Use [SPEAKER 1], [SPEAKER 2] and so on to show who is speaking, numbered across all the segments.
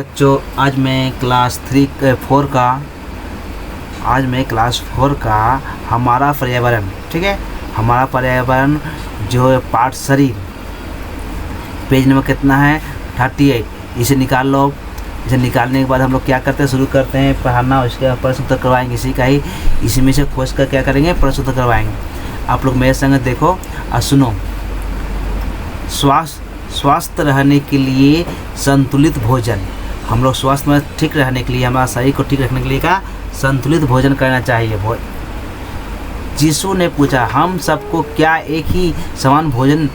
[SPEAKER 1] बच्चों, आज मैं क्लास 4 का हमारा पर्यावरण, ठीक है, हमारा पर्यावरण जो है पाठ शरीर, पेज नंबर कितना है 38, इसे निकाल लो। इसे निकालने के बाद हम लोग क्या करते हैं, शुरू करते हैं पढ़ाना। उसके बाद प्रश्न उत्तर करवाएंगे, इसी का ही इसी में से खोज कर क्या करेंगे, प्रश्न उत्तर करवाएंगे। आप लोग मेरे संग देखो और सुनो। स्वस्थ रहने के लिए संतुलित भोजन, हम लोग स्वास्थ्य में ठीक रहने के लिए, हमारा शरीर को ठीक रखने के लिए का संतुलित भोजन करना चाहिए। यीशु ने पूछा, हम सबको क्या एक ही समान भोजन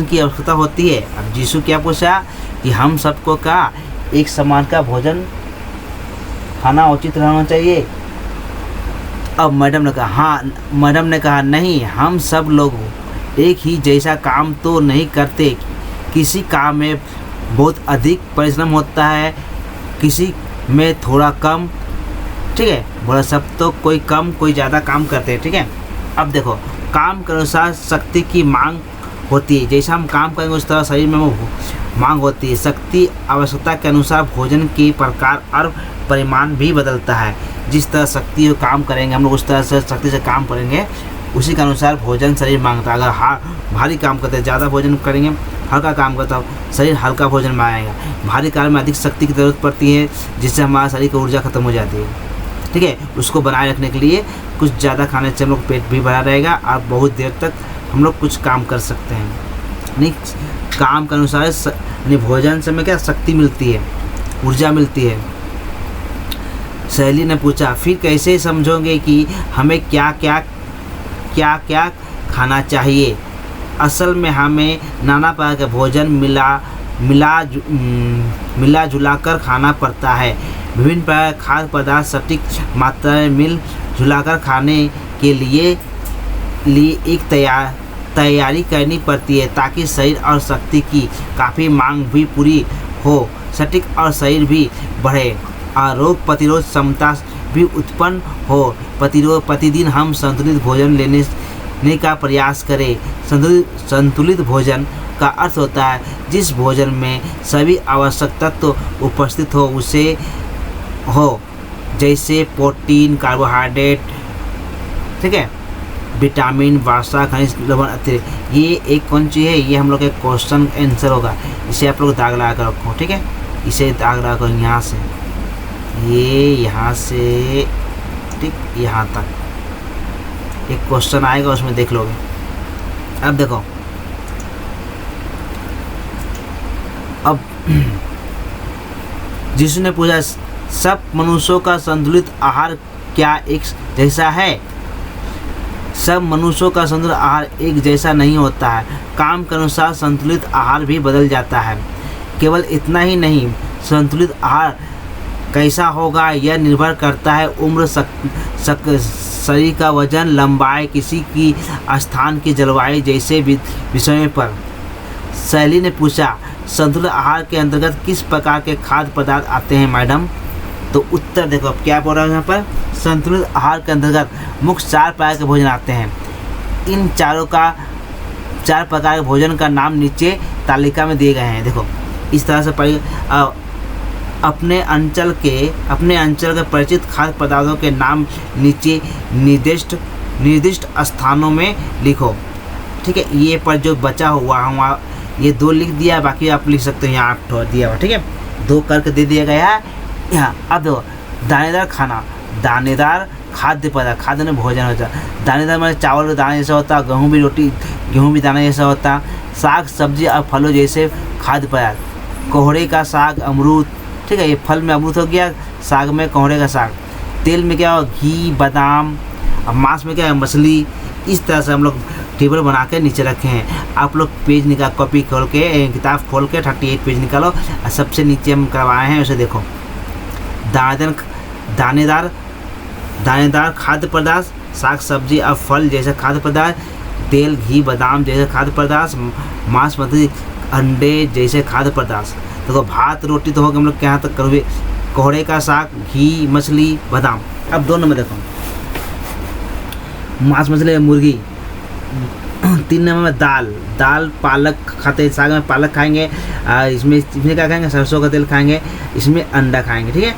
[SPEAKER 1] की आवश्यकता होती है? अब यीशु क्या पूछा कि हम सबको का एक समान का भोजन खाना उचित रहना चाहिए। अब मैडम ने कहा नहीं, हम सब लोग एक ही जैसा काम तो नहीं करते। किसी काम में बहुत अधिक परिश्रम होता है, किसी में थोड़ा कम, ठीक है। बोला सब तो कोई कम कोई ज़्यादा काम करते हैं, ठीक है। अब देखो, काम के अनुसार शक्ति की मांग होती है। जैसा हम काम करेंगे उस तरह शरीर में वो मांग होती है। शक्ति आवश्यकता के अनुसार भोजन के प्रकार और परिमाण भी बदलता है। जिस तरह शक्ति काम करेंगे हम लोग, उस तरह से शक्ति से काम करेंगे, उसी के अनुसार भोजन शरीर मांगता है। अगर भारी काम करते हैं, ज़्यादा भोजन करेंगे, हल्का काम करता हो शरीर हल्का भोजन मांगेगा। भारी कार्य में अधिक शक्ति की ज़रूरत पड़ती है, जिससे हमारा शरीर की ऊर्जा खत्म हो जाती है, ठीक है। उसको बनाए रखने के लिए कुछ ज़्यादा खाने से हम लोग पेट भी भरा रहेगा और बहुत देर तक हम लोग कुछ काम कर सकते हैं। नहीं, काम के अनुसार भोजन से हमें क्या शक्ति मिलती है, ऊर्जा मिलती है। सहेली ने पूछा, फिर कैसे समझोगे कि हमें क्या क्या खाना चाहिए? असल में हमें नाना प्रकार के भोजन मिला जुला कर खाना पड़ता है। विभिन्न प्रकार के खाद्य पदार्थ सटीक मात्रा में मिल जुलाकर खाने के लिए एक तैयारी करनी पड़ती है, ताकि शरीर और शक्ति की काफ़ी मांग भी पूरी हो, सटीक और शरीर भी बढ़े और रोग प्रतिरोध क्षमता भी उत्पन्न हो। प्रतिदिन हम संतुलित भोजन लेने का प्रयास करें। संतुलित भोजन का अर्थ होता है जिस भोजन में सभी आवश्यक तत्व उपस्थित हो, उसे हो, जैसे प्रोटीन, कार्बोहाइड्रेट, ठीक है, विटामिन, वसा, खनिज, लवण, अतिरिक्त। ये एक कौन सी है, ये हम लोग का क्वेश्चन आंसर होगा। इसे आप लोग दाग लगा कर रखो, ठीक है। इसे दाग लगा कर यहाँ से यहाँ से ठीक यहाँ तक एक क्वेश्चन आएगा, उसमें देख लोगे। अब देखो, अब यीशु ने पूछा, सब मनुष्यों का संतुलित आहार क्या एक जैसा है? सब मनुष्यों का संतुलित आहार एक जैसा नहीं होता है। काम के अनुसार संतुलित आहार भी बदल जाता है। केवल इतना ही नहीं, संतुलित आहार कैसा होगा यह निर्भर करता है उम्र, शरीर का वजन, लंबाई, किसी की स्थान की जलवायु जैसे विषयों पर। सहेली ने पूछा, संतुलित आहार के अंतर्गत किस प्रकार के खाद्य पदार्थ आते हैं मैडम? तो उत्तर देखो, अब क्या बोल रहा है यहाँ पर। संतुलित आहार के अंतर्गत मुख्य 4 प्रकार के भोजन आते हैं। इन 4 प्रकार के भोजन का नाम नीचे तालिका में दिए गए हैं। देखो, इस तरह से अपने अंचल के परिचित खाद्य पदार्थों के नाम नीचे निर्दिष्ट स्थानों में लिखो, ठीक है। ये पर जो बचा हुआ ये 2 लिख दिया, बाकी आप लिख सकते हो, यहाँ 8 दिया हुआ, ठीक है। 2 करके दे दिया गया है यहाँ। अब देखो, दानेदार खाना, दानेदार खाद्य पदार्थ, खाद्य में भोजन होता है। दानेदार में चावल के दाने जैसा होता है, गेहूँ भी दाने जैसा होता है, साग सब्जी और फलों जैसे खाद्य पदार्थ। कोहड़े का साग, अमरूद, ठीक है, ये फल में अमरूद हो गया, साग में कोहड़े का साग। तेल में क्या हो, घी, बादाम, और मांस में क्या है, मछली। इस तरह से हम लोग टेबल बना के नीचे रखे हैं। आप लोग पेज निकाल, कॉपी खोल के, किताब खोल के 38 पेज निकालो और सबसे नीचे हम करवाए हैं, उसे देखो। दानेदार खाद्य पदार्थ, साग सब्जी और फल जैसे खाद्य पदार्थ, तेल, घी, बादाम जैसे खाद्य पदार्थ, मांस, मछली, अंडे जैसे खाद्य पदार्थ। तो भात रोटी तो होगा हम लोग के यहाँ तक करोगे। कोहड़े का साग, घी, मछली, बादाम। अब 2 नंबर देखो, मांस, मछली, मुर्गी, 3 नंबर में दाल, दाल पालक खाते हैं, साग में पालक खाएंगे, इसमें क्या खाएंगे, सरसों का तेल खाएंगे, इसमें अंडा खाएंगे। ठीक है,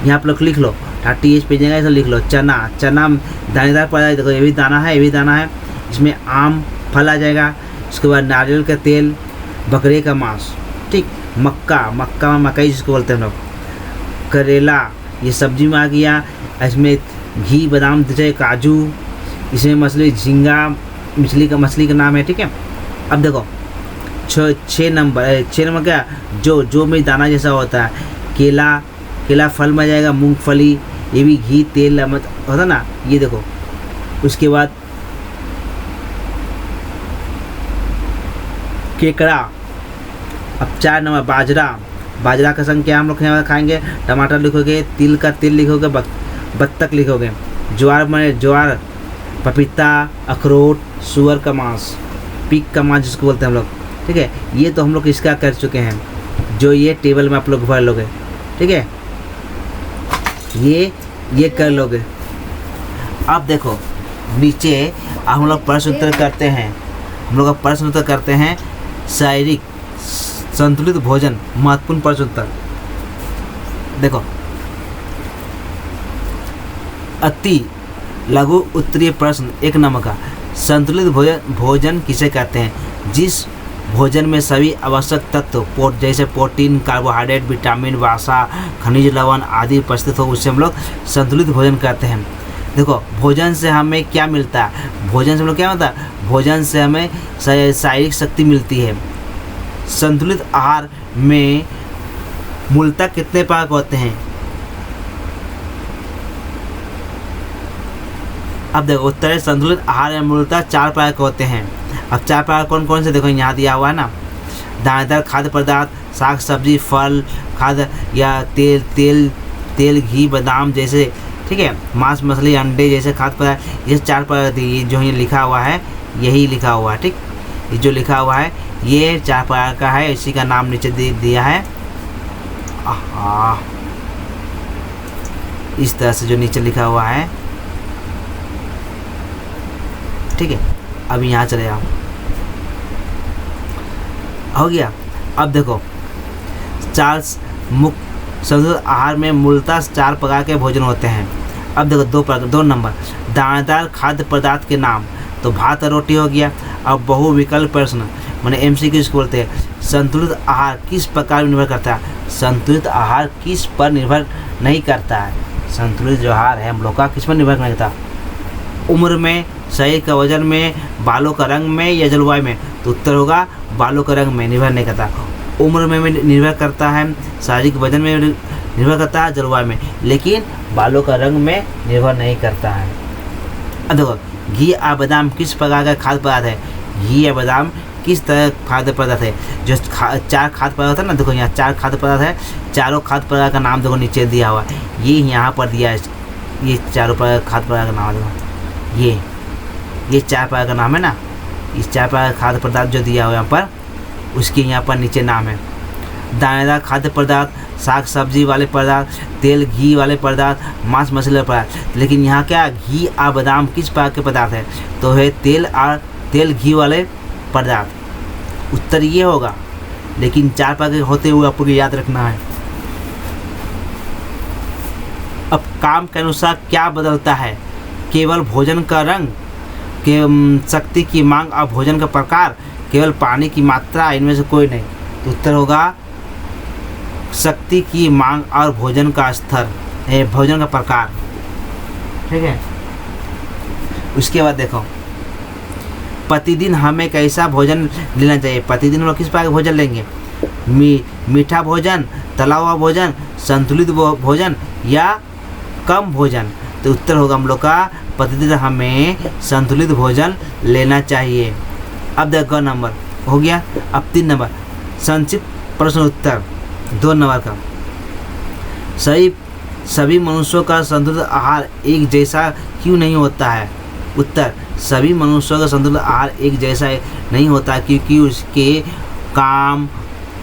[SPEAKER 1] यहाँ आप लोग लिख लो, 30 पेज जाएगा, इसे लिख लो। चना, चना दानेदार पौधा, देखो ये भी दाना है, ये भी दाना है, इसमें आम फल आ जाएगा। उसके बाद नारियल का तेल, बकरे का मांस। ठीक, मक्का, मक्का में मकई जिसको बोलते हैं हम लोग। करेला ये सब्जी में आ गया, इसमें घी, बादाम, काजू, इसमें मछली, झींगा मछली का नाम है। ठीक है, अब देखो 6 नंबर क्या, जो में दाना जैसा होता है। केला, केला फल में जाएगा। मूंगफली, ये भी घी तेल होता ना, ये देखो। उसके बाद केकड़ा। अब 4 नंबर बाजरा, बाजरा का संख्या हम लोग यहाँ खाएंगे। टमाटर लिखोगे, तिल का तेल लिखोगे, बत्तख लिखोगे। ज्वार, पपीता, अखरोट, सुअर का मांस, पिग का मांस जिसको बोलते हैं हम लोग। ठीक है, ये तो हम लोग इसका कर चुके हैं, जो ये टेबल में आप लोग भर लोगे। ठीक है, ये कर लोगे। अब देखो नीचे हम लोग प्रश्न उत्तर करते हैं। हम लोग प्रश्न उत्तर करते हैं, शारीरिक संतुलित भोजन, महत्वपूर्ण प्रश्न उत्तर। देखो, अति लघु उत्तरीय प्रश्न 1 नंबर का, संतुलित भोजन किसे कहते हैं? जिस भोजन में सभी आवश्यक तत्व जैसे प्रोटीन, कार्बोहाइड्रेट, विटामिन, वसा, खनिज, लवण आदि उपस्थित हो, उससे हम लोग संतुलित भोजन कहते हैं। देखो, भोजन से हमें क्या मिलता है? भोजन से हम लोग क्या होता है? भोजन से हमें शारीरिक शक्ति मिलती है। संतुलित आहार में मूलतः कितने प्रकार होते हैं? अब देखो, उत्तर है संतुलित आहार में मूलतः 4 प्रकार के होते हैं। अब 4 प्रकार कौन कौन से? देखो यहाँ दिया हुआ है ना, दानेदार खाद्य पदार्थ, साग सब्जी, फल, खाद्य या तेल, घी, बादाम जैसे। ठीक है, मांस, मछली, अंडे जैसे खाद्य पदार्थ। ये 4 प्रकार, ये जो ये लिखा हुआ है, यही लिखा हुआ है। ठीक, ये जो लिखा हुआ है ये 4 प्रकार का है, इसी का नाम नीचे दिया है। इस तरह से जो नीचे लिखा हुआ है। ठीक है, अब यहाँ चले जाओ, हो गया। अब देखो, 4 मुख्य संतुलित आहार में मूलतः 4 प्रकार के भोजन होते हैं। अब देखो 2 नंबर, दानेदार खाद्य पदार्थ के नाम। तो भात और रोटी हो गया। अब बहुविकल्प प्रश्न, मैंने MCQ इसको बोलते हैं। संतुलित आहार किस प्रकार निर्भर करता है? संतुलित आहार किस पर निर्भर नहीं करता है? संतुलित जो आहार है हम लोग का किस पर निर्भर नहीं करता? उम्र में, शरीर का वजन में, बालों का रंग में या जलवायु में? तो उत्तर होगा बालों का रंग में निर्भर नहीं करता। उम्र में निर्भर करता है, शारीरिक वजन में निर्भर करता है, जलवायु में, लेकिन बालों का रंग में निर्भर नहीं करता है। अब देखो, घी या बादाम किस प्रकार का खाद्य पदार्थ है? घी या बादाम किस तरह खाद्य पदार्थ है? जो 4 खाद्य पदार्थ है ना, देखो यहाँ 4 खाद्य पदार्थ है। चारों खाद्य पदार्थ का नाम देखो नीचे दिया हुआ है, ये यहाँ पर दिया है। ये चारों खाद्य पदार्थ का नाम देखो, ये 4 प्रकार का नाम है ना। इस 4 प्रकार का खाद्य पदार्थ जो दिया हुआ यहाँ पर, उसके यहाँ पर नीचे नाम है। दानेदार खाद्य पदार्थ, साग सब्जी वाले पदार्थ, तेल घी वाले पदार्थ, मांस मछली वाले पदार्थ। लेकिन यहाँ क्या, घी और बादाम किस प्रकार के पदार्थ है? तो है तेल घी वाले पदार्थ। उत्तर ये होगा, लेकिन 4 प्रकार के होते हुए आपको याद रखना है। अब काम के अनुसार क्या बदलता है? केवल भोजन का रंग, शक्ति की मांग और भोजन का प्रकार, केवल पानी की मात्रा, इनमें से कोई नहीं। तो उत्तर होगा शक्ति की मांग और भोजन का स्तर, भोजन का प्रकार। ठीक है, उसके बाद देखो, प्रतिदिन हमें कैसा भोजन लेना चाहिए? प्रतिदिन हम लोग किस प्रकार का भोजन लेंगे? मीठा भोजन, तला हुआ भोजन, संतुलित भोजन या कम भोजन? तो उत्तर होगा हम लोग का प्रतिदिन हमें संतुलित भोजन लेना चाहिए। अब देखो नंबर हो गया। अब 3 नंबर, संक्षिप्त प्रश्न उत्तर 2 नंबर का, सभी मनुष्यों का संतुलित आहार एक जैसा क्यों नहीं होता है? उत्तर, सभी मनुष्यों का संतुलित आहार एक जैसा नहीं होता क्योंकि उसके काम,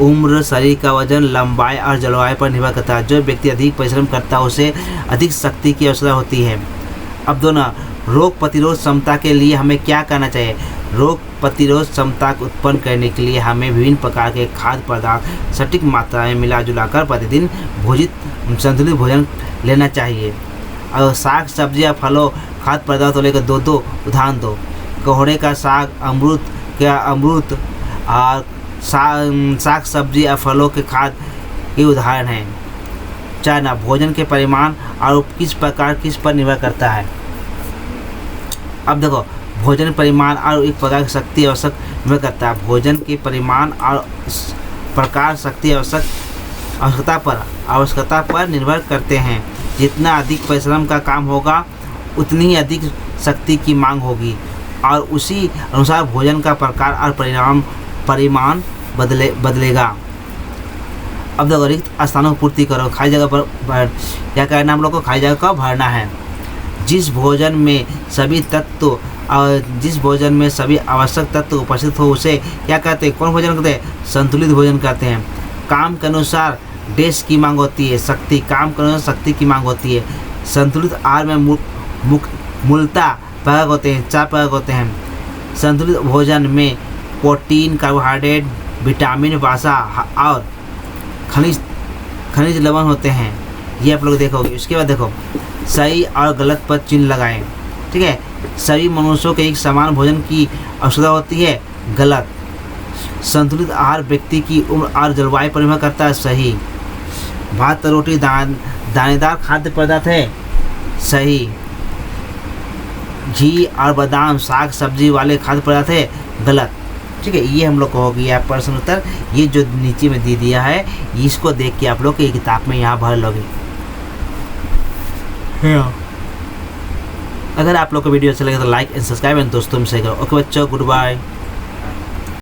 [SPEAKER 1] उम्र, शरीर का वजन, लंबाई और जलवायु पर निर्भर करता है। जो व्यक्ति अधिक परिश्रम करता है उसे अधिक शक्ति की आवश्यकता होती है। अब 2 रोग प्रतिरोध क्षमता के लिए हमें क्या करना चाहिए? रोग प्रतिरोध क्षमता को उत्पन्न करने के लिए हमें विभिन्न प्रकार के खाद्य पदार्थ सटीक मात्रा में मिला जुलाकर प्रतिदिन भोजित संतुलित भोजन लेना चाहिए। और साग सब्जियाँ फलों खाद्य पदार्थों लेकर दो उदाहरण दो। कोहड़े का साग, अमरूद और साग सब्जी और फलों के खाद्य के उदाहरण हैं। चाइना भोजन के परिमाण और किस पर निर्भर करता है। अब देखो, भोजन परिमाण और एक प्रकार की शक्ति आवश्यक निर्भर करता है। भोजन के परिमाण और प्रकार शक्ति आवश्यकता पर निर्भर करते हैं। जितना अधिक परिश्रम का काम होगा उतनी ही अधिक शक्ति की मांग होगी और उसी अनुसार भोजन का प्रकार और परिमाण बदलेगा। अब देखो, रिक्त स्थानों की पूर्ति करो। खाली जगह पर क्या करना, हम लोग को खाली जगह का भरना है। जिस भोजन में सभी आवश्यक तत्व उपस्थित हो उसे क्या कहते हैं, कौन भोजन कहते हैं, संतुलित भोजन कहते हैं। काम के अनुसार देश की मांग होती है, काम के अनुसार शक्ति की मांग होती है। संतुलित आहार में मूलतः प्रकार होते हैं, 4 प्रकार होते हैं। संतुलित भोजन में प्रोटीन, कार्बोहाइड्रेट, विटामिन, वसा और खनिज लवण होते हैं। ये आप लोग देखोगे। उसके बाद देखो, सही और गलत पर चिन्ह लगाएं। ठीक है, सभी मनुष्यों के एक समान भोजन की आवश्यकता होती है, गलत। संतुलित आहार व्यक्ति की उम्र और जलवायु पर निर्भर करता है, सही। भात रोटी दानेदार खाद्य पदार्थ है, सही। घी और बादाम साग सब्जी वाले खाद्य पदार्थ है, गलत। ठीक है, ये हम लोग को हो गया प्रश्न उत्तर। ये जो नीचे में दे दिया है इसको देख के आप लोग की किताब में यहाँ भर लोगे। अगर आप लोग को वीडियो अच्छा लगे तो लाइक एंड सब्सक्राइब एंड दोस्तों में शेयर करो। ओके बच्चों, गुड बाय।